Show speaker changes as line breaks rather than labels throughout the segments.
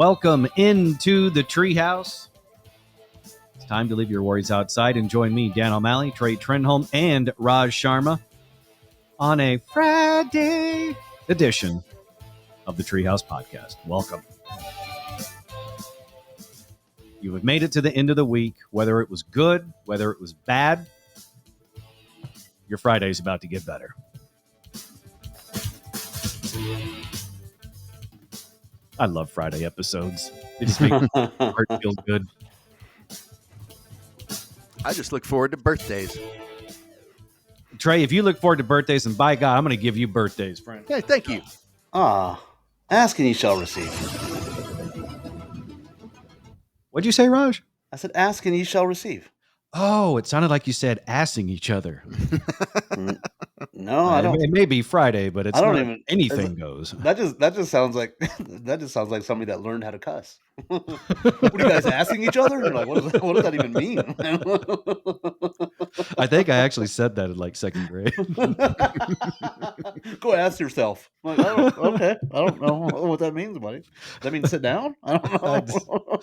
Welcome into the Treehouse. It's time to leave your worries outside and join me, Dan O'Malley, Trey Trenholm, and Raj Sharma on a Friday edition of the Treehouse Podcast. Welcome. You have made it to the end of the week, whether it was good, whether it was bad. Your Friday is about to get better. I love Friday episodes. They just make my heart feel good.
I just look forward to birthdays.
Trey, if you look forward to birthdays, and by God, I'm going to give you birthdays, friend.
Hey, thank you.
Ask and ye shall receive.
What'd you say, Raj?
I said, ask and ye shall receive.
Oh, it sounded like you said assing each other.
No, I don't.
It may be Friday, but it's
I don't
not
even.
anything goes.
That just sounds like somebody that learned how to cuss. What are you guys asking each other? You're like, what does that even mean?
I think I actually said that in like second grade.
Go ask yourself. I'm like, I don't know what that means, buddy. Does that mean sit down? I don't know.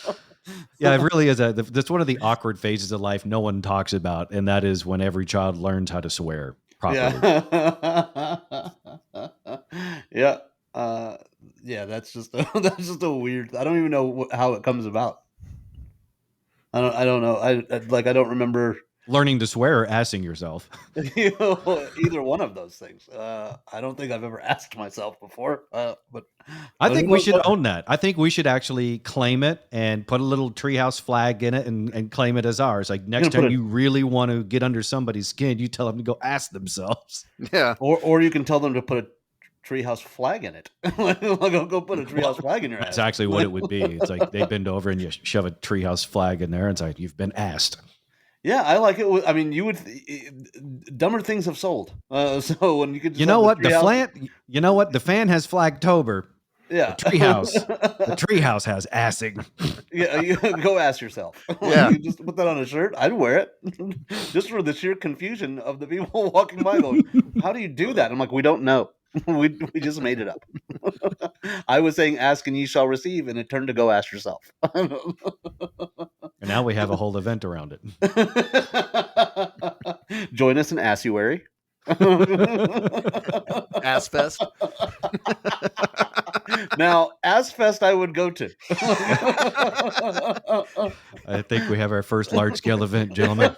Yeah, it really is. That's one of the awkward phases of life no one talks about, and that is when every child learns how to swear properly.
Yeah. Yeah. That's just a weird. I don't even know how it comes about. I don't know. I don't remember
Learning to swear or assing yourself.
Either one of those things. I don't think I've ever asked myself before. But
I think we should own that. I think we should actually claim it and put a little treehouse flag in it and claim it as ours. Like next time you really want to get under somebody's skin, you tell them to go ask themselves.
Yeah.
Or you can tell them to put a treehouse flag in it. Go put a treehouse flag in your ass.
That's actually what it would be. It's like they bend over and you shove a treehouse flag in there and it's like, you've been asked.
Yeah, I like it. I mean, you would dumber things have sold. So when you could, just
you know what the fan has Flagtober.
Yeah,
the treehouse has assing.
Yeah, you go ask yourself.
Yeah,
you just put that on a shirt. I'd wear it just for the sheer confusion of the people walking by going, "How do you do that?" I'm like, we don't know. We just made it up. I was saying, "Ask and ye shall receive," and it turned to go ask yourself.
And now we have a whole event around it.
Join us in Assuary.
Assfest.
Now, Assfest I would go to.
I think we have our first large-scale event, gentlemen.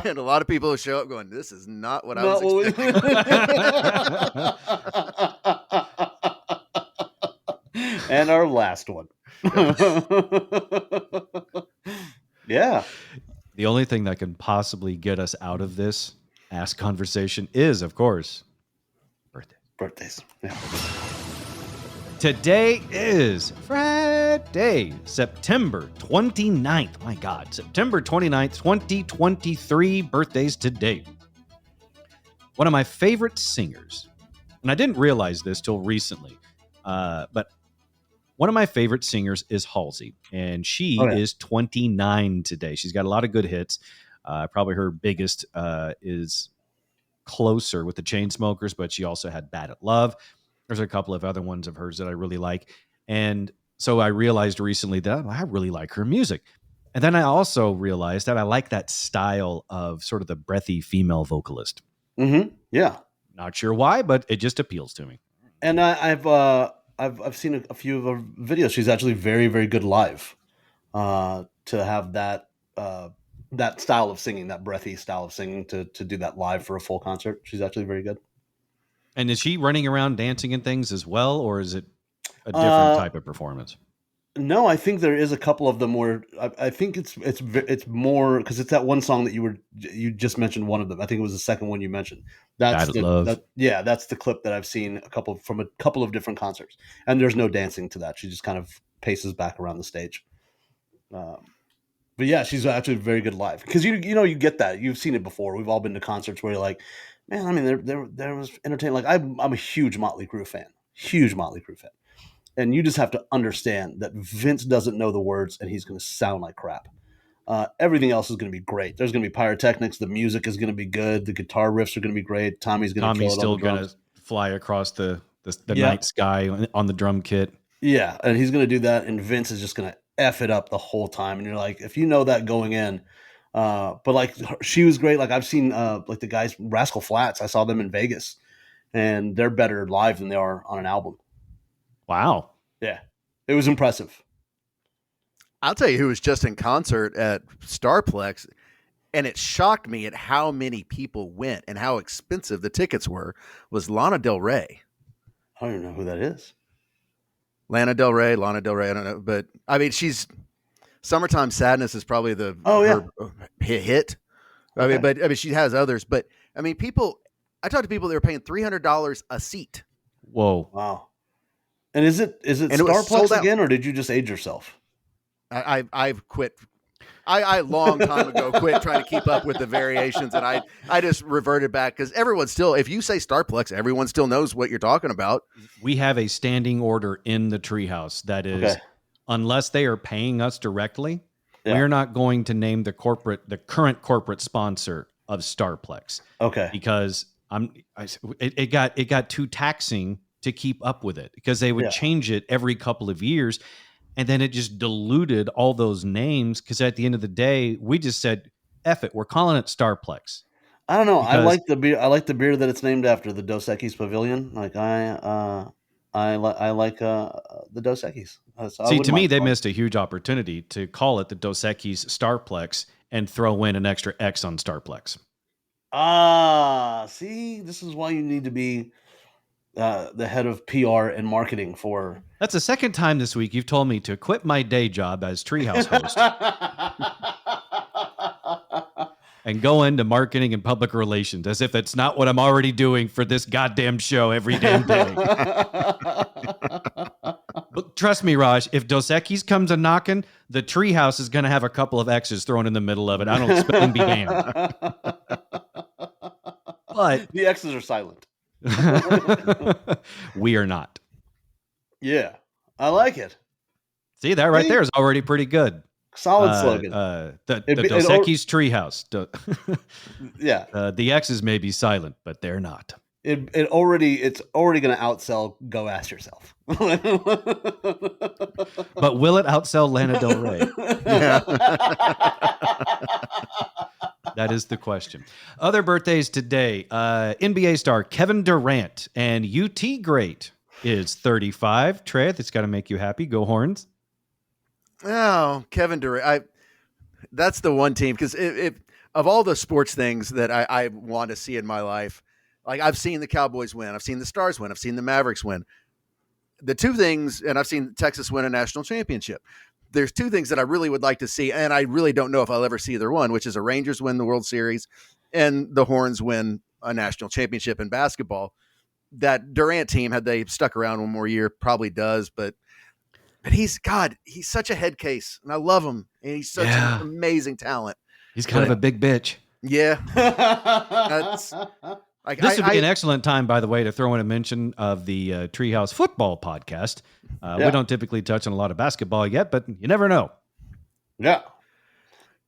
And a lot of people show up going, this is not what I was expecting.
And our last one. Yeah.
The only thing that can possibly get us out of this ask conversation is, of course,
birthdays. Yeah.
Today is Friday, September 29th. My God, September 29th, 2023. Birthdays today. One of my favorite singers, and I didn't realize this till recently, but one of my favorite singers is Halsey, and she is 29 today. She's got a lot of good hits. Probably her biggest is Closer with the Chainsmokers, but she also had Bad at Love. There's a couple of other ones of hers that I really like. And so I realized recently that I really like her music. And then I also realized that I like that style of sort of the breathy female vocalist.
Mm-hmm. Yeah.
Not sure why, but it just appeals to me.
And I've seen a few of her videos. She's actually very, very good live. To have that style of singing, that breathy style of singing, to do that live for a full concert, she's actually very good.
And is she running around dancing and things as well, or is it a different type of performance?
No, I think there is a couple of them where I think it's more because it's that one song that you just mentioned. One of them, I think it was the second one you mentioned. That's that's the clip that I've seen from a couple of different concerts, and there's no dancing to that. She just kind of paces back around the stage. But yeah, she's actually very good live because you get that. You've seen it before. We've all been to concerts where you're like, man, I mean, there was entertaining. Like I'm a huge Motley Crue fan. And you just have to understand that Vince doesn't know the words and he's going to sound like crap. Everything else is going to be great. There's going to be pyrotechnics. The music is going to be good. The guitar riffs are going to be great. Tommy's still
going to fly across the the night sky on the drum kit.
Yeah, and he's going to do that, and Vince is just going to F it up the whole time. And you're like, if you know that going in, but like she was great. Like I've seen like the guys, Rascal Flatts, I saw them in Vegas, and they're better live than they are on an album.
Wow.
Yeah, it was impressive.
I'll tell you who was just in concert at Starplex, and it shocked me at how many people went and how expensive the tickets were, was Lana Del Rey.
I don't even know who that is.
Lana Del Rey, I don't know. But, I mean, she's Summertime Sadness is probably her hit. Okay. I mean, she has others. But, I mean, I talked to people that were paying $300 a seat.
Whoa.
Wow. And is it Starplex again, or did you just age yourself?
I've quit. I long time ago quit trying to keep up with the variations, and I just reverted back because everyone still, if you say Starplex, everyone still knows what you're talking about.
We have a standing order in the Treehouse that is, unless they are paying us directly, we're not going to name the current corporate sponsor of Starplex.
Okay,
because it got too taxing to keep up with it because they would change it every couple of years. And then it just diluted all those names because at the end of the day, we just said, F it, we're calling it Starplex.
I don't know. I like the beer. I like the beer that it's named after, the Dos Equis Pavilion. Like I like the Dos Equis.
See, to me, they missed a huge opportunity to call it the Dos Equis Starplex and throw in an extra X on Starplex.
See, this is why you need to be the head of PR and marketing for.
That's the second time this week you've told me to quit my day job as Treehouse host and go into marketing and public relations as if it's not what I'm already doing for this goddamn show every damn day. But trust me, Raj, if Dos Equis comes a knocking, the Treehouse is going to have a couple of X's thrown in the middle of it. I don't expect them to be banned. But
the X's are silent.
We are not.
Yeah, I like it.
See, that right there is already pretty good.
Solid slogan.
The Dos Equis Treehouse.
Yeah.
The X's may be silent, but they're not.
It's already going to outsell Go Ask Yourself.
But will it outsell Lana Del Rey?
Yeah.
That is the question. Other birthdays today. NBA star Kevin Durant and UT great is 35. Trey, that's got to make you happy. Go Horns.
Oh, Kevin Durant. That's the one team, because of all the sports things that I want to see in my life, like I've seen the Cowboys win, I've seen the Stars win, I've seen the Mavericks win. The two things, and I've seen Texas win a national championship. There's two things that I really would like to see, and I really don't know if I'll ever see either one, which is a Rangers win the World Series and the Horns win a national championship in basketball. That Durant team, had they stuck around one more year, probably does, but he's such a head case, and I love him, and he's such an amazing talent.
He's kind of a big bitch.
Yeah.
This would be an excellent time, by the way, to throw in a mention of the Treehouse Football Podcast. We don't typically touch on a lot of basketball yet, but you never know.
Yeah.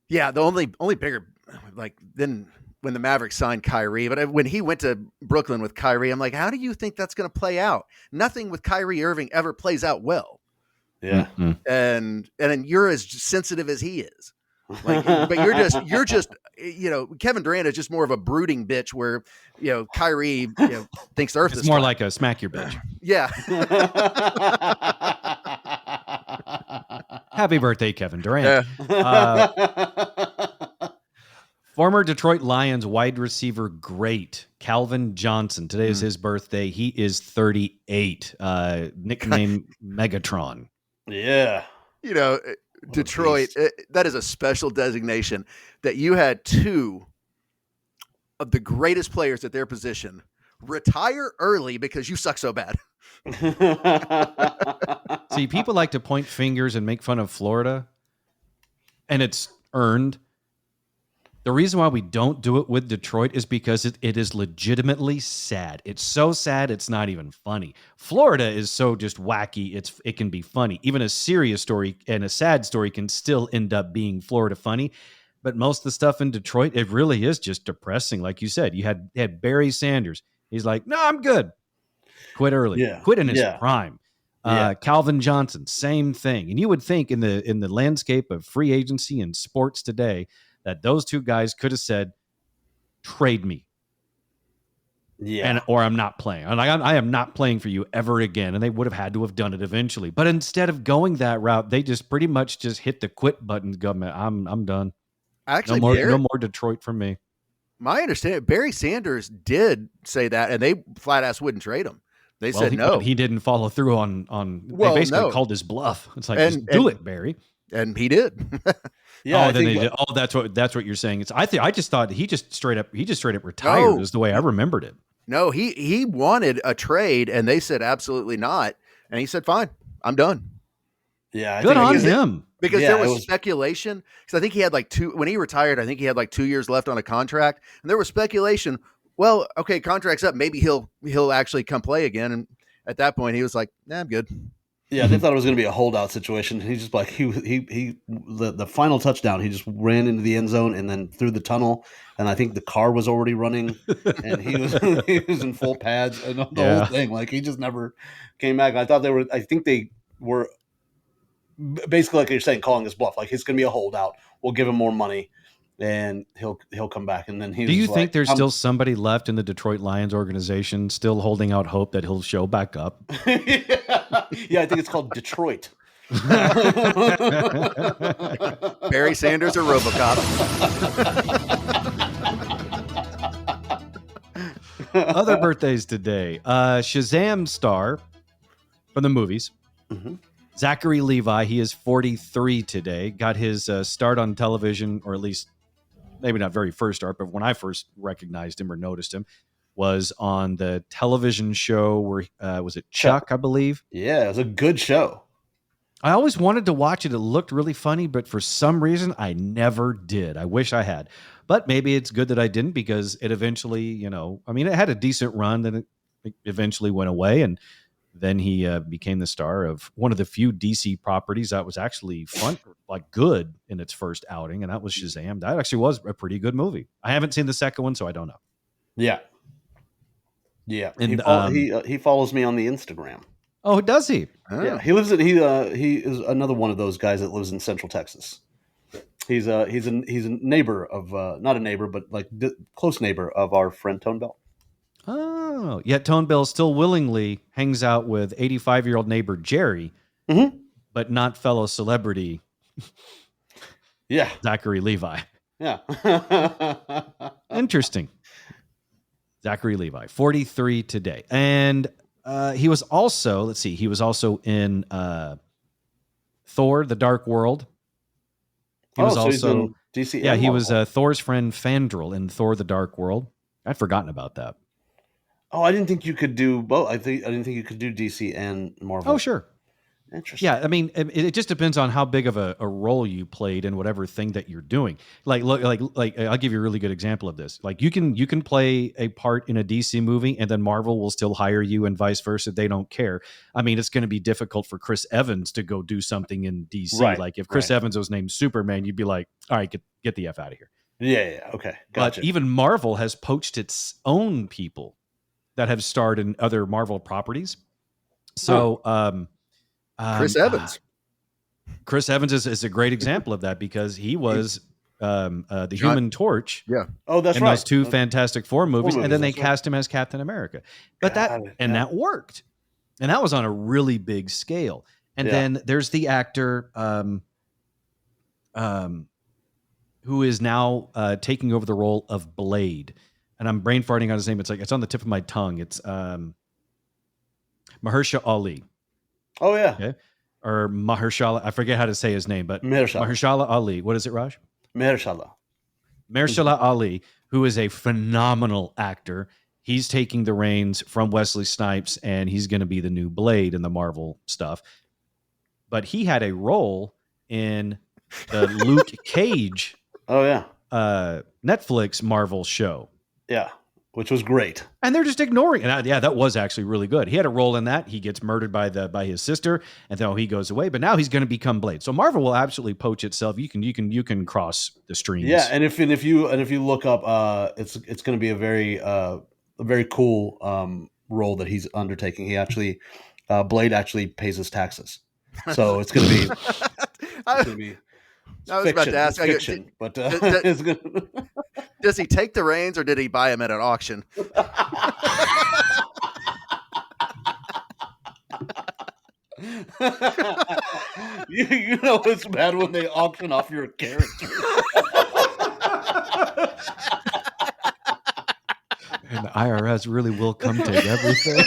Yeah, the only bigger, like, then when the Mavericks signed Kyrie, but when he went to Brooklyn with Kyrie, I'm like, how do you think that's going to play out? Nothing with Kyrie Irving ever plays out well.
Yeah.
Mm-hmm.
And then you're as sensitive as he is. Like, but you're just, Kevin Durant is just more of a brooding bitch, where, Kyrie, thinks the earth is
more
flat.
like a smack your bitch.
Yeah.
Happy birthday, Kevin Durant. Former Detroit Lions wide receiver great Calvin Johnson. Today is his birthday. He is 38. Nickname Megatron.
Yeah.
Detroit, that is a special designation, that you had two of the greatest players at their position retire early because you suck so bad.
See, people like to point fingers and make fun of Florida, and it's earned. The reason why we don't do it with Detroit is because it is legitimately sad. It's so sad, it's not even funny. Florida is so just wacky, it can be funny. Even a serious story and a sad story can still end up being Florida funny. But most of the stuff in Detroit, it really is just depressing. Like you said, you had Barry Sanders. He's like, no, I'm good. Quit early.
Yeah.
Quit in his prime. Calvin Johnson, same thing. And you would think in the landscape of free agency and sports today that those two guys could have said, trade me.
Yeah.
Or I'm not playing. I am not playing for you ever again. And they would have had to have done it eventually. But instead of going that route, they just pretty much just hit the quit button. Government, I'm done.
Actually,
no more Detroit for me.
My understanding, Barry Sanders did say that, and they flat ass wouldn't trade him. They said no.
He didn't follow through on. They basically called his bluff. It's like, just do it, Barry.
And he did.
Yeah.
That's what you're saying. I just thought he just straight up retired. Is the way I remembered it.
No, he wanted a trade, and they said absolutely not. And he said, "Fine, I'm done."
Yeah,
good on him.
Because there was speculation. Because I think he had when he retired, I think he had 2 years left on a contract, and there was speculation. Well, okay, contract's up. Maybe he'll actually come play again. And at that point, he was like, "Nah, I'm good."
Yeah, they thought it was going to be a holdout situation. He just the final touchdown, he just ran into the end zone and then through the tunnel, and I think the car was already running, and he was in full pads and the whole thing. He just never came back. I think they were basically, like you're saying, calling his bluff. It's going to be a holdout. We'll give him more money, and he'll come back. And then
do you think there's still somebody left in the Detroit Lions organization still holding out hope that he'll show back up?
Yeah, I think it's called Detroit.
Barry Sanders or RoboCop.
Other birthdays today. Shazam star from the movies.
Mm-hmm.
Zachary Levi, he is 43 today. Got his start on television, or at least maybe not very first start, but when I first recognized him or noticed him, was on the television show where was it Chuck, I believe?
Yeah, it was a good show.
I always wanted to watch it. It looked really funny, but for some reason I never did. I wish I had. But maybe it's good that I didn't, because it eventually, it had a decent run, then it eventually went away, and then he became the star of one of the few DC properties that was actually fun, good in its first outing, and that was Shazam. That actually was a pretty good movie. I haven't seen the second one, so I don't know.
Yeah. Yeah. And he follows me on the Instagram.
Oh, does he?
Yeah. He is another one of those guys that lives in Central Texas. He's a neighbor of not a neighbor, but close neighbor of our friend Tone Bell.
Oh, yet Tone Bell still willingly hangs out with 85-year-old neighbor Jerry, but not fellow celebrity.
Yeah,
Zachary Levi.
Yeah,
interesting. Zachary Levi, 43 today, and he was also in Thor: The Dark World. He was also
DC.
Yeah, he was Thor's friend Fandral in Thor: The Dark World. I'd forgotten about that.
Oh, I didn't think you could do both. I didn't think you could do DC and Marvel.
Oh, sure.
Interesting.
Yeah, it just depends on how big of a role you played in whatever thing that you're doing. Look, I'll give you a really good example of this. You can play a part in a DC movie, and then Marvel will still hire you, and vice versa. They don't care. It's going to be difficult for Chris Evans to go do something in DC.
Right.
If Chris Evans was named Superman, you'd be like, all right, get the F out of here.
Yeah, okay, gotcha.
But even Marvel has poached its own people that have starred in other Marvel properties. So,
Chris Evans.
Chris Evans is a great example of that, because he was the Human Torch.
Yeah.
Oh, that's
in
right.
Those two Fantastic Four movies, and then they cast him as Captain America. But that worked, and that was on a really big scale. And then there's the actor who is now taking over the role of Blade. And I'm brain farting on his name. It's on the tip of my tongue. It's Mahershala Ali.
Oh, yeah.
Okay? Or Mahershala. I forget how to say his name, but Mahershala Ali. What is it, Raj?
Mahershala
Ali, who is a phenomenal actor. He's taking the reins from Wesley Snipes, and he's going to be the new Blade in the Marvel stuff. But he had a role in the Luke Cage Netflix Marvel show.
Yeah, which was great.
And they're just ignoring it. That was actually really good. He had a role in that. He gets murdered by his sister, and then he goes away. But now he's going to become Blade. So Marvel will absolutely poach itself. You can cross the streams.
Yeah, and if you look up, it's going to be a very cool role that he's undertaking. He actually, Blade actually pays his taxes, so it's going to be.
I was about to ask.
Fiction,
it's gonna... Does he take the reins, or did he buy him at an auction?
you know it's bad when they auction off your character.
And the IRS really will come take everything.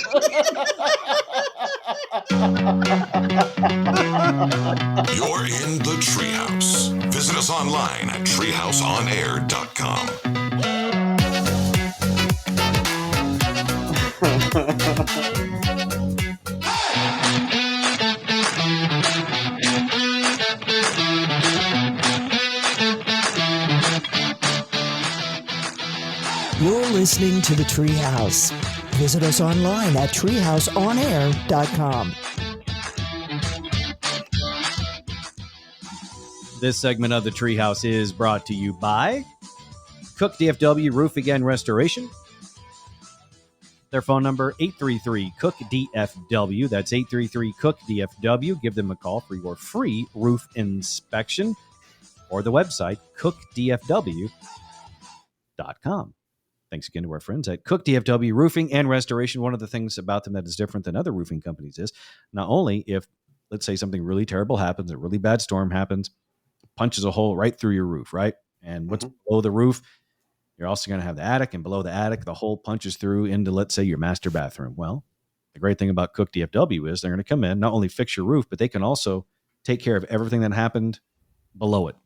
You're in the Treehouse. Visit us online at treehouseonair.com.
You're listening to the Treehouse. Visit us online at treehouseonair.com.
This segment of the Treehouse is brought to you by Cook DFW Roofing and Restoration. Their phone number, 833-COOK-DFW. That's 833-COOK-DFW. Give them a call for your free roof inspection, or the website, cookdfw.com. Thanks again to our friends at Cook DFW Roofing and Restoration. One of the things about them that is different than other roofing companies is not only if, let's say, something really terrible happens, a really bad storm happens, punches a hole right through your roof, right? And what's below the roof, you're also going to have the attic, and below the attic, the hole punches through into, let's say, your master bathroom. Well, the great thing about Cook DFW is they're going to come in, not only fix your roof, but they can also take care of everything that happened below it.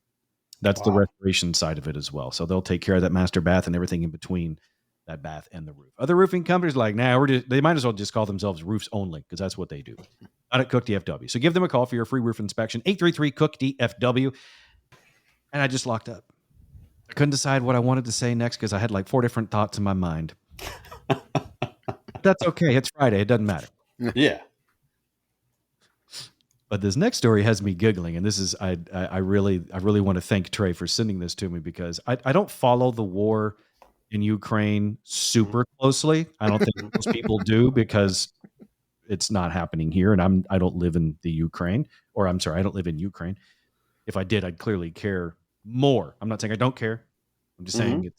That's the restoration side of it as well. So they'll take care of that master bath and everything in between that bath and the roof. Other roofing companies are like, they might as well just call themselves roofs only, because that's what they do. Not at Cook DFW. So give them a call for your free roof inspection, 833-COOK-DFW. And I just locked up. I couldn't decide what I wanted to say next because I had like 4 different thoughts in my mind. That's okay. It's Friday. It doesn't matter.
Yeah.
But this next story has me giggling, and this is I really want to thank Trey for sending this to me, because I don't follow the war in Ukraine super closely. I don't think most people do, because it's not happening here, and I don't live in the Ukraine, or I'm sorry, I don't live in Ukraine. If I did, I'd clearly care more. I'm not saying I don't care. I'm just saying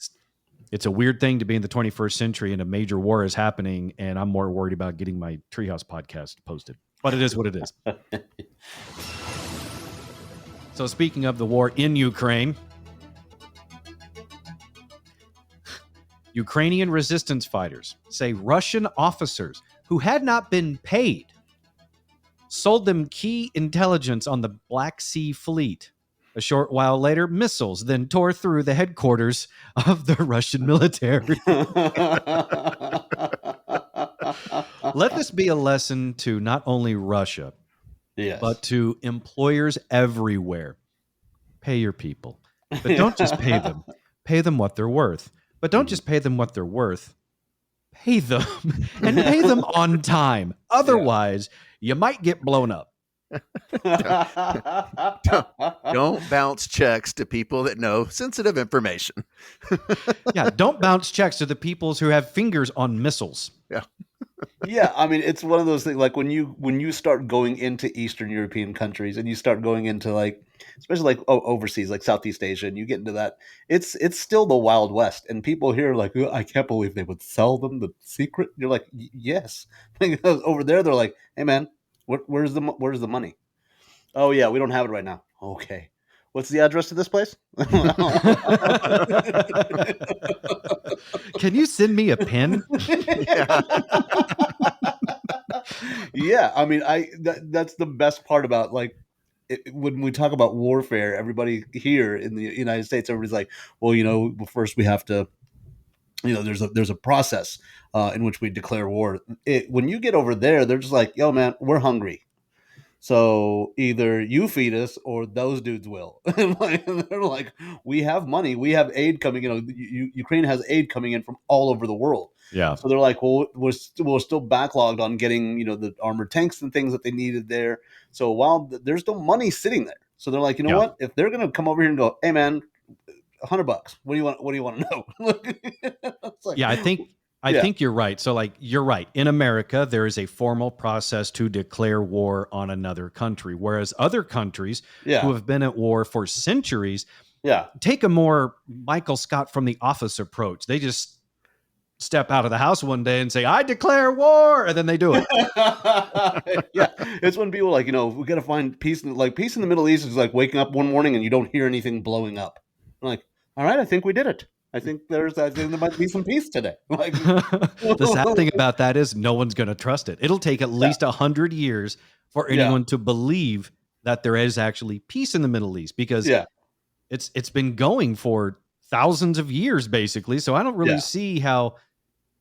it's a weird thing to be in the 21st century and a major war is happening, and I'm more worried about getting my Treehouse podcast posted. But it is what it is. So speaking of the war in Ukraine, Ukrainian resistance fighters say Russian officers who had not been paid sold them key intelligence on the Black Sea Fleet. A short while later, missiles then tore through the headquarters of the Russian military. Let this be a lesson to not only Russia, but to employers everywhere. Pay your people. But don't just pay them. Pay them what they're worth. But don't just pay them what they're worth. Pay them. And pay them on time. Otherwise, you might get blown up.
Don't bounce checks to people that know sensitive information.
Don't bounce checks to the peoples who have fingers on missiles.
Yeah, I mean, it's one of those things, like when you start going into Eastern European countries and you start going into, like, especially like overseas, like Southeast Asia, and you get into that, it's still the Wild West, and people here are like, oh, I can't believe they would sell them the secret. You're like, yes. Because over there, they're like, hey man, where's the money? Oh yeah, we don't have it right now. Okay. What's the address to this place?
Can you send me a pin?
Yeah, I mean, that's the best part about, like, when we talk about warfare, everybody here in the United States, everybody's like, well, first we have to, there's a process in which we declare war. When you get over there, they're just like, yo, man, we're hungry. So either you feed us or those dudes will. And they're like, we have money, we have aid coming in. Ukraine has aid coming in from all over the world.
Yeah.
So they're like, well, we're still backlogged on getting, the armored tanks and things that they needed there. So while there's still money sitting there, so they're like, you know what? If they're gonna come over here and go, hey man, $100, what do you want to know?
Like, I think I think you're right. So like, you're right. In America, there is a formal process to declare war on another country, whereas other countries who have been at war for centuries take a more Michael Scott from The Office approach. They just step out of the house one day and say, I declare war, and then they do it.
It's when people are like, we got to find peace. Like, peace in the Middle East is like waking up one morning and you don't hear anything blowing up. I'm like, all right, I think we did it. I think there might be some peace today. Like,
the sad thing about that is no one's going to trust it. It'll take at least 100 years for anyone to believe that there is actually peace in the Middle East, because it's been going for thousands of years, basically. So I don't really see how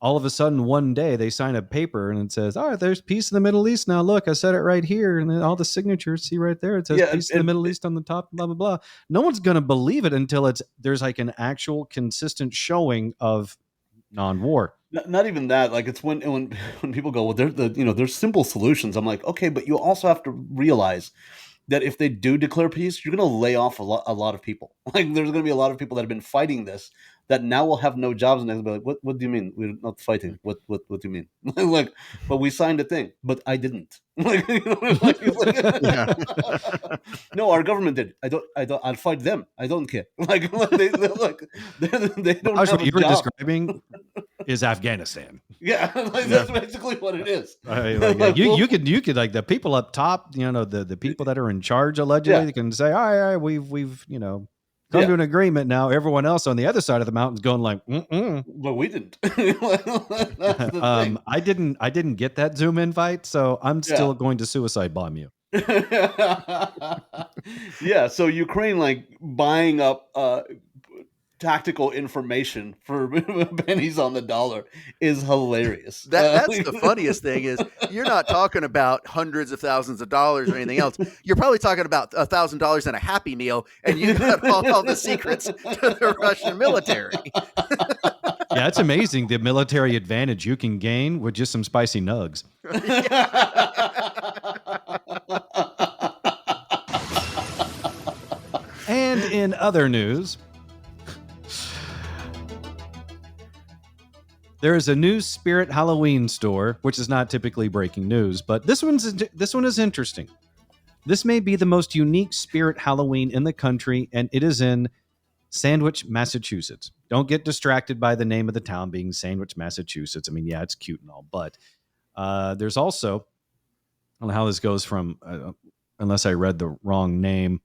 all of a sudden one day they sign a paper and it says, all right, there's peace in the Middle East. Now look, I said it right here. And then all the signatures, see right there, it says peace in the Middle East on the top, blah, blah, blah. No one's going to believe it until there's like an actual consistent showing of non-war.
Not even that. Like, it's when people go, well, there's simple solutions. I'm like, okay, but you also have to realize that if they do declare peace, you're going to lay off a lot of people. Like, there's going to be a lot of people that have been fighting this that now will have no jobs, and they'll be like, what do you mean we're not fighting? What do you mean? Like, but we signed a thing, but I didn't. Like, no, our government did. I'll fight them. I don't care. Like they don't.
What you were describing is Afghanistan.
That's basically what it is.
You could like the people up top, the people that are in charge allegedly, they can say, all right, we've come to an agreement now. Everyone else on the other side of the mountain's going like,
but we didn't.
I didn't get that Zoom invite, so I'm still going to suicide bomb you.
So Ukraine, like, buying up tactical information for pennies on the dollar is hilarious.
That's the funniest thing is you're not talking about hundreds of thousands of dollars or anything else. You're probably talking about $1,000 and a Happy Meal, and you got all the secrets to the Russian military.
Yeah, it's amazing the military advantage you can gain with just some spicy nugs. And in other news, there is a new Spirit Halloween store, which is not typically breaking news, but this one is interesting. This may be the most unique Spirit Halloween in the country, and it is in Sandwich, Massachusetts. Don't get distracted by the name of the town being Sandwich, Massachusetts. I mean, yeah, it's cute and all, but there's also, I don't know how this goes from, unless I read the wrong name.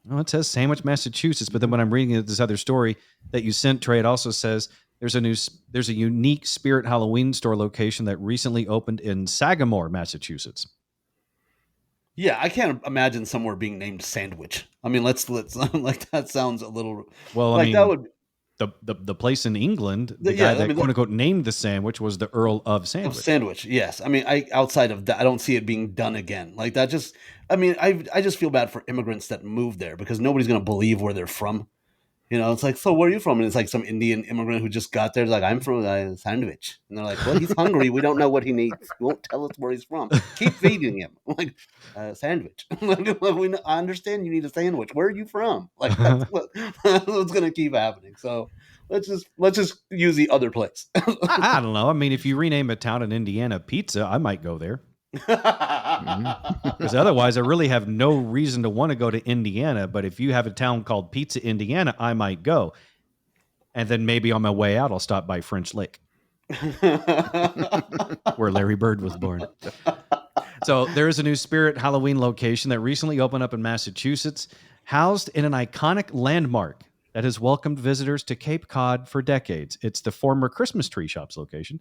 Oh, it says Sandwich, Massachusetts, but then when I'm reading this other story that you sent, Trey, it also says there's a unique Spirit Halloween store location that recently opened in Sagamore, Massachusetts.
Yeah, I can't imagine somewhere being named Sandwich. I mean, let's like, that sounds a little
well.
Like,
I mean,
that would
the place in England, the guy that quote unquote named the sandwich was the Earl of Sandwich.
Sandwich, yes. I mean, outside of that, I don't see it being done again. Like that. Just, I mean, I just feel bad for immigrants that move there because nobody's going to believe where they're from. It's like, so where are you from? And it's like some Indian immigrant who just got there. It's like, I'm from Sandwich. And they're like, well, he's hungry. We don't know what he needs. He won't tell us where he's from. Keep feeding him. I'm like, Sandwich. I understand you need a sandwich. Where are you from? Like, that's what's going to keep happening. So let's just use the other place.
I don't know. I mean, if you rename a town in Indiana Pizza, I might go there. Because otherwise I really have no reason to want to go to Indiana. But if you have a town called Pizza Indiana, I might go, and then maybe on my way out I'll stop by French Lick where Larry Bird was born. So there is a new Spirit Halloween location that recently opened up in Massachusetts, housed in an iconic landmark that has welcomed visitors to Cape Cod for decades. It's the former Christmas Tree Shops location.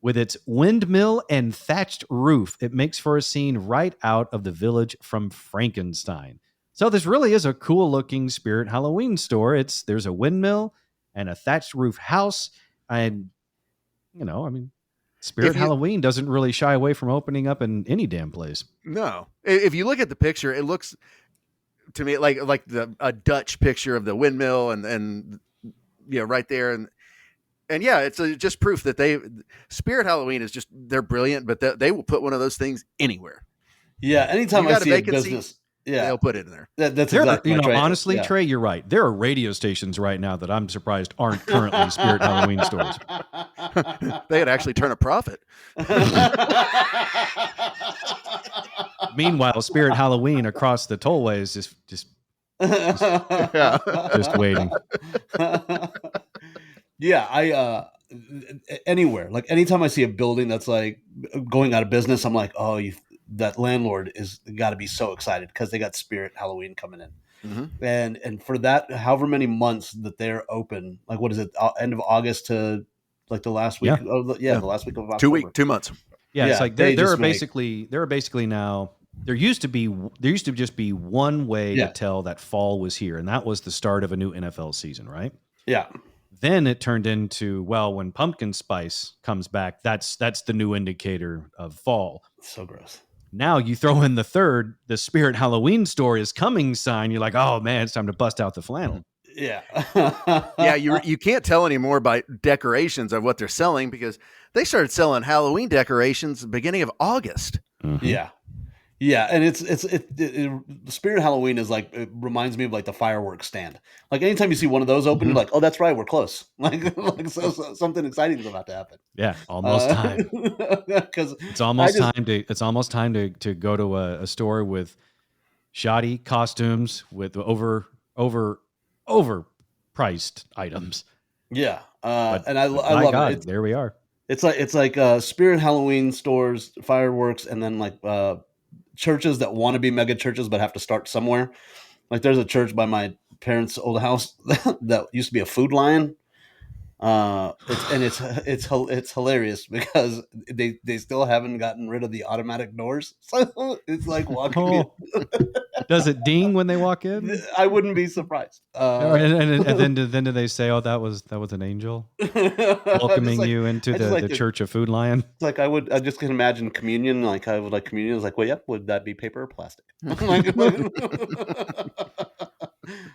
With its windmill and thatched roof, it makes for a scene right out of The Village from Frankenstein. So this really is a cool-looking Spirit Halloween store. There's a windmill and a thatched roof house, and Spirit Halloween doesn't really shy away from opening up in any damn place. No,
if you look at the picture, it looks to me like a Dutch picture of the windmill, and right there, and yeah, it's just proof that Spirit Halloween is just, they're brilliant, but they will put one of those things anywhere.
Yeah, anytime I see a business,
they'll put it in there.
That's exactly
honestly, Trey, you're right. There are radio stations right now that I'm surprised aren't currently Spirit Halloween stores.
They could actually turn a profit.
Meanwhile, Spirit Halloween across the tollway is just waiting.
Yeah, anywhere, like anytime I see a building that's like going out of business, I'm like, oh, that landlord is got to be so excited because they got Spirit Halloween coming in. Mm-hmm. And for that, however many months that they're open, like what is it, end of August to like the last week? The last week of October.
2 months.
Yeah, it's like there are basically now. There used to just be one way to tell that fall was here, and that was the start of a new NFL season, right?
Yeah.
Then it turned into, well, when pumpkin spice comes back, that's the new indicator of fall.
So gross.
Now you throw in the Spirit Halloween store is coming sign. You're like, oh man, it's time to bust out the flannel.
Yeah.
Yeah, you can't tell anymore by decorations of what they're selling because they started selling Halloween decorations at the beginning of August.
Mm-hmm.
Yeah. Yeah, and it's Spirit Halloween is like, it reminds me of like the fireworks stand. Like anytime you see one of those open, you're like, oh, that's right, we're close. Like so something exciting is about to happen.
Yeah, almost time. Because it's almost time to go to a store with shoddy costumes with overpriced items.
Yeah, and I love it.
There we are.
It's like Spirit Halloween stores, fireworks, and then like churches that want to be mega churches but have to start somewhere. Like there's a church by my parents' old house that used to be a Food Lion. It's hilarious because they still haven't gotten rid of the automatic doors. So it's like walking in.
Does it ding when they walk in?
I wouldn't be surprised.
And then do they say, "Oh, that was an angel welcoming you into the Church of Food Lion"?
It's like I just can imagine communion. Like I would like communion. It's like, well, yep. Would that be paper or plastic?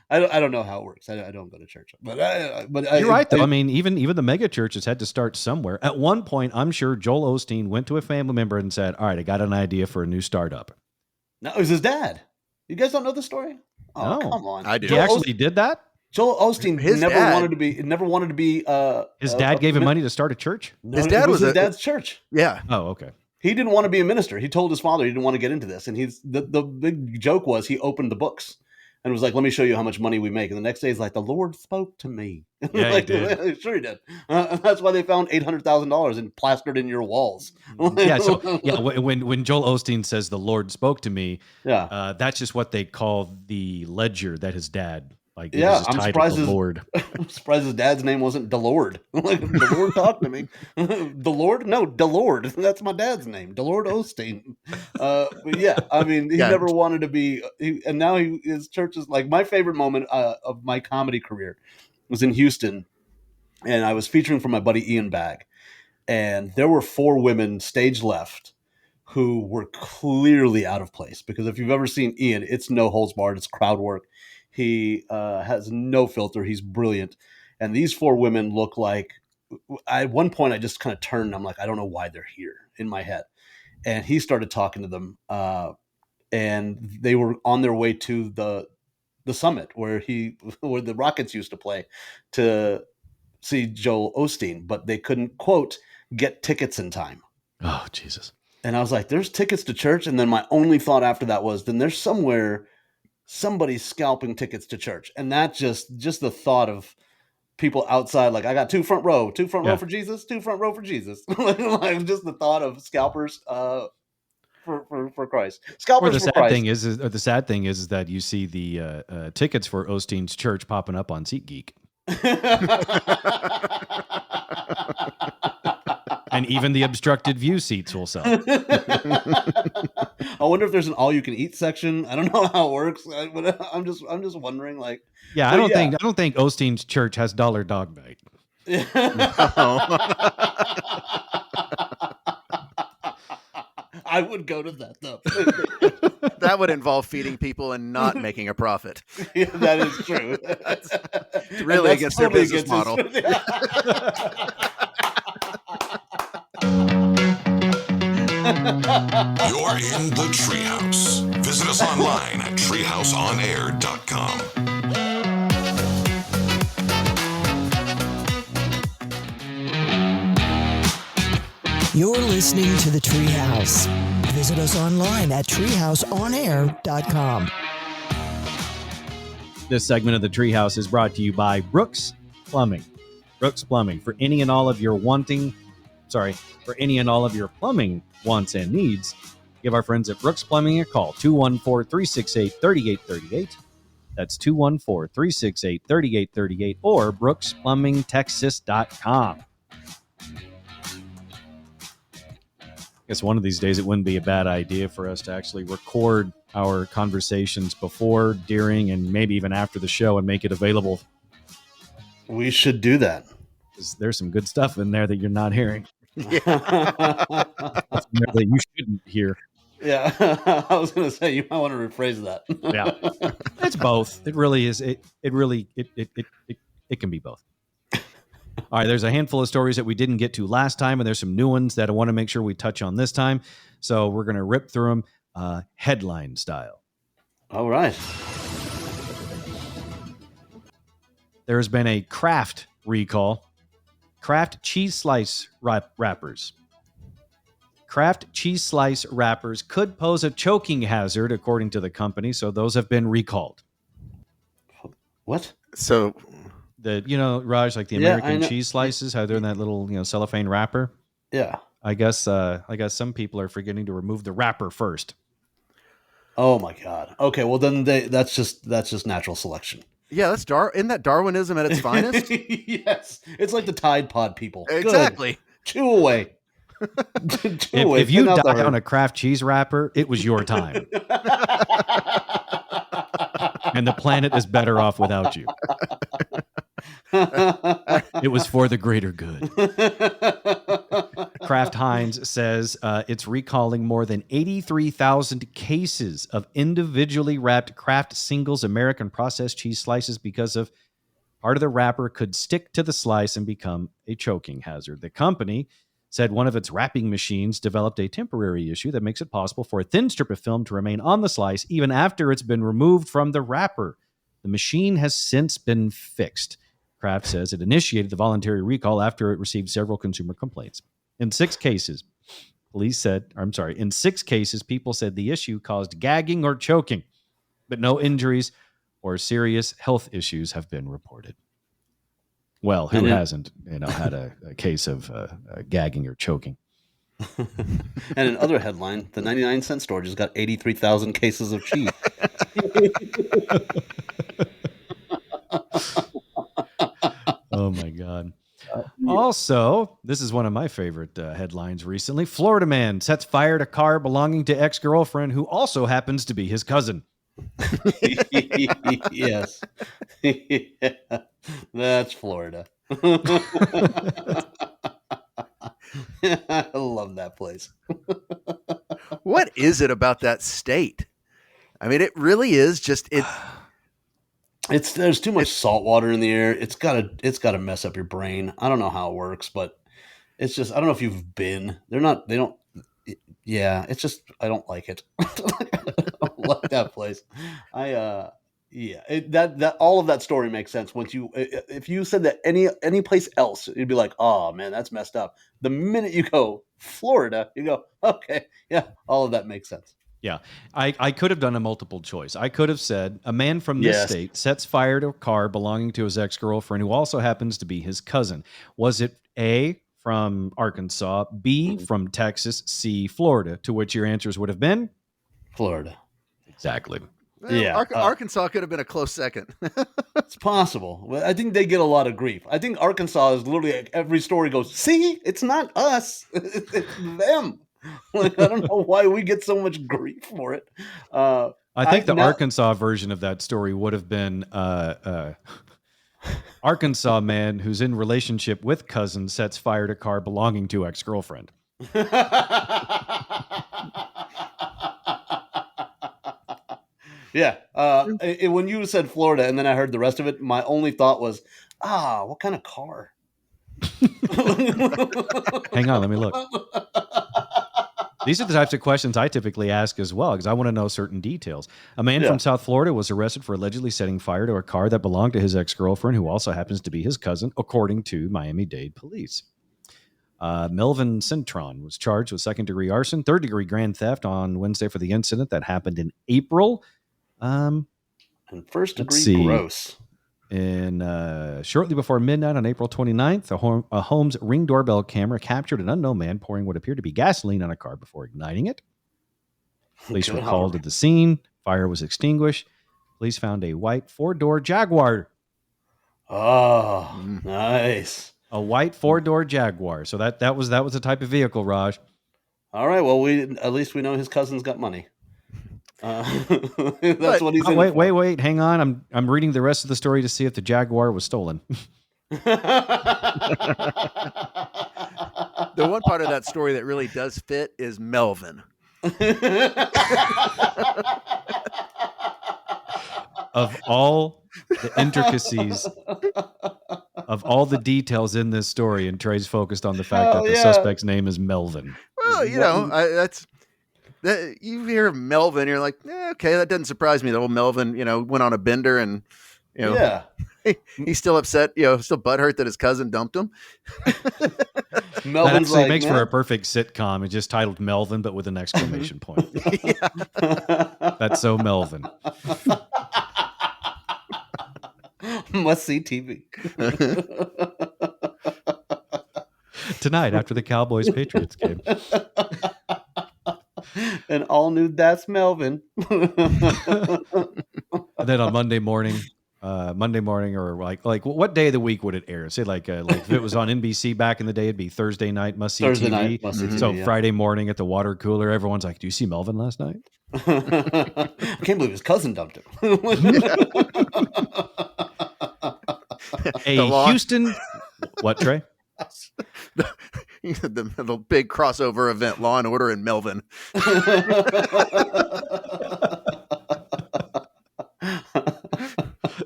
I don't know how it works. I don't go to church, but
you're right though. I mean, even the mega churches had to start somewhere. At one point, I'm sure Joel Osteen went to a family member and said, "All right, I got an idea for a new startup."
No, it was his dad. You guys don't know the story? Oh,
no.
Come on!
I do.
He actually did that.
Joel Osteen never wanted to be.
His dad gave him money to start a church.
No, his dad was his dad's church.
Yeah.
Oh, okay.
He didn't want to be a minister. He told his father he didn't want to get into this, and the big joke was he opened the books and was like, "Let me show you how much money we make." And the next day, he's like, "The Lord spoke to me."
Yeah,
like,
he did.
Sure, he did. That's why they found $800,000 and plastered in your walls.
Yeah. So when Joel Osteen says the Lord spoke to me, that's just what they call the ledger that his dad. Like,
I'm surprised
the Lord.
I'm surprised his dad's name wasn't DeLord. Like, the Lord talked to me. The Lord? No, DeLord. That's my dad's name. DeLord Osteen. But yeah, I mean, he never wanted to be. And now his church is like my favorite moment of my comedy career was in Houston, and I was featuring for my buddy Ian Bagg, and there were 4 women stage left who were clearly out of place because if you've ever seen Ian, it's no holds barred. It's crowd work. He has no filter. He's brilliant. And these 4 women look like, at one point I just kind of turned and I'm like, I don't know why they're here in my head. And he started talking to them. And they were on their way to the summit where the Rockets used to play to see Joel Osteen, but they couldn't, quote, get tickets in time.
Oh, Jesus.
And I was like, there's tickets to church. And then my only thought after that was, then there's somebody's scalping tickets to church. And that just the thought of people outside, like I got 2 front row for Jesus, 2 front row for Jesus. Like just the thought of scalpers for Christ. Scalpers
or the
for
sad
Christ.
The sad thing is that you see the tickets for Osteen's church popping up on SeatGeek. And even the obstructed view seats will sell.
I wonder if there's an all-you-can-eat section. I don't know how it works, but I'm just wondering. Like,
I don't think Osteen's church has $1 dog bite.
I would go to that though.
That would involve feeding people and not making a profit.
Yeah, that is true.
That's really against their business model.
You're in the Treehouse. Visit us online at
You're listening to The Treehouse. Visit us online at treehouseonair.com.
This segment of The Treehouse is brought to you by Brooks Plumbing. Brooks Plumbing. For any and all of your plumbing wants and needs, give our friends at Brooks Plumbing a call, 214-368-3838. That's 214-368-3838 or brooksplumbingtexas.com. I guess one of these days it wouldn't be a bad idea for us to actually record our conversations before, during, and maybe even after the show and make it available.
We should do that.
There's some good stuff in there that you're not hearing.
Yeah.
That you shouldn't hear.
Yeah, I was going to say you might want to rephrase that.
Yeah, it's both. It really is. It can be both. All right, there's a handful of stories that we didn't get to last time, and there's some new ones that I want to make sure we touch on this time. So we're going to rip through them headline style.
All right.
There has been a Kraft recall. Kraft cheese slice wrappers. Kraft cheese slice wrappers could pose a choking hazard, according to the company, so those have been recalled.
What?
So,
Raj, like the American cheese slices, how they're in that little, cellophane wrapper.
Yeah.
I guess some people are forgetting to remove the wrapper first.
Oh my God. Okay, well then that's just natural selection.
Yeah, isn't that Darwinism at its finest?
Yes, it's like the Tide Pod people.
Exactly.
Good. Chew away.
If you die on a Kraft cheese wrapper, it was your time. And the planet is better off without you. It was for the greater good. Kraft Heinz says it's recalling more than 83,000 cases of individually wrapped Kraft Singles American processed cheese slices because of part of the wrapper could stick to the slice and become a choking hazard. The company said one of its wrapping machines developed a temporary issue that makes it possible for a thin strip of film to remain on the slice even after it's been removed from the wrapper. The machine has since been fixed. Kraft says it initiated the voluntary recall after it received several consumer complaints. In 6 cases, people said the issue caused gagging or choking, but no injuries or serious health issues have been reported. Well, who hasn't, had a case of gagging or choking?
And another headline, the 99-cent store just got 83,000 cases of cheese.
Oh, my God. Also, this is one of my favorite headlines recently. Florida man sets fire to car belonging to ex-girlfriend who also happens to be his cousin.
Yes. Yeah. That's Florida. I love that place.
What is it about that state? I mean, it really is just it.
There's too much salt water in the air. It's gotta mess up your brain. I don't know how it works, but it's just, I don't know if you've been. Yeah, it's just, I don't like it. I don't like that place. That all of that story makes sense if you said that any place else, you'd be like, oh man, that's messed up. The minute you go Florida, you go, okay, yeah, all of that makes sense.
Yeah, I could have done a multiple choice. I could have said a man from this state sets fire to a car belonging to his ex-girlfriend who also happens to be his cousin. Was it A, from Arkansas, B, from Texas, C, Florida? To which your answers would have been?
Florida.
Exactly.
Well, yeah. Arkansas could have been a close second.
It's possible. Well, I think they get a lot of grief. I think Arkansas is literally like every story goes, see, it's not us. It's them. Like, I don't know why we get so much grief for it.
I think the Arkansas version of that story would have been Arkansas man who's in relationship with cousin sets fire to car belonging to ex-girlfriend.
Yeah. When you said Florida and then I heard the rest of it, my only thought was, what kind of car?
Hang on, let me look. These are the types of questions I typically ask as well, because I want to know certain details. A man from South Florida was arrested for allegedly setting fire to a car that belonged to his ex-girlfriend, who also happens to be his cousin, according to Miami-Dade police. Melvin Cintron was charged with second-degree arson, third-degree grand theft on Wednesday for the incident that happened in April.
And first-degree gross.
And shortly before midnight on April 29th, a home's Ring doorbell camera captured an unknown man pouring what appeared to be gasoline on a car before igniting it. Police were called to the scene. Fire was extinguished. Police found a white four-door Jaguar.
Oh, nice.
A white four-door Jaguar. So that was the type of vehicle, Raj.
All right. Well, at least we know his cousin's got money. That's what he's in.
Wait. Hang on. I'm reading the rest of the story to see if the Jaguar was stolen.
The one part of that story that really does fit is Melvin.
Of all the intricacies, of all the details in this story, and Trey's focused on the fact that the suspect's name is Melvin.
Well, you hear Melvin, you're like, okay, that doesn't surprise me. The old Melvin, went on a bender and, he's still upset, still butthurt that his cousin dumped him.
That actually makes for a perfect sitcom. It's just titled Melvin, but with an exclamation point. That's so Melvin.
Must see TV.
Tonight after the Cowboys-Patriots game.
And all new That's Melvin.
And then on Monday morning or like what day of the week would it air? Say like if it was on NBC back in the day, it'd be Thursday night must-see TV. So Friday morning at the water cooler, everyone's like, do you see Melvin last night?
I can't believe his cousin dumped him.
Houston. What, Trey?
the big crossover event, Law and Order in Melvin.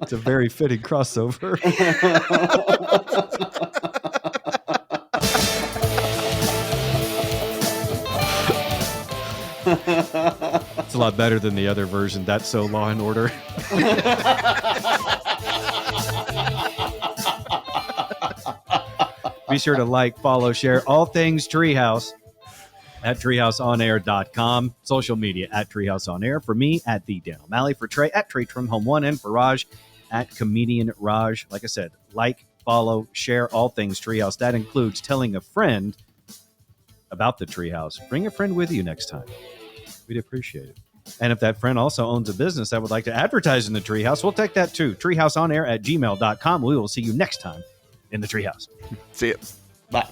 It's a very fitting crossover. It's a lot better than the other version. That's so Law and Order. Be sure to like, follow, share all things Treehouse at treehouseonair.com. Social media at Treehouse On Air. For me, at the Dan O'Malley. For Trey, at Trey Trim Home 1. And for Raj, at Comedian Raj. Like I said, like, follow, share all things Treehouse. That includes telling a friend about the Treehouse. Bring a friend with you next time. We'd appreciate it. And if that friend also owns a business that would like to advertise in the Treehouse, we'll take that too. Treehouseonair@gmail.com. We will see you next time in the Treehouse.
See you.
Bye.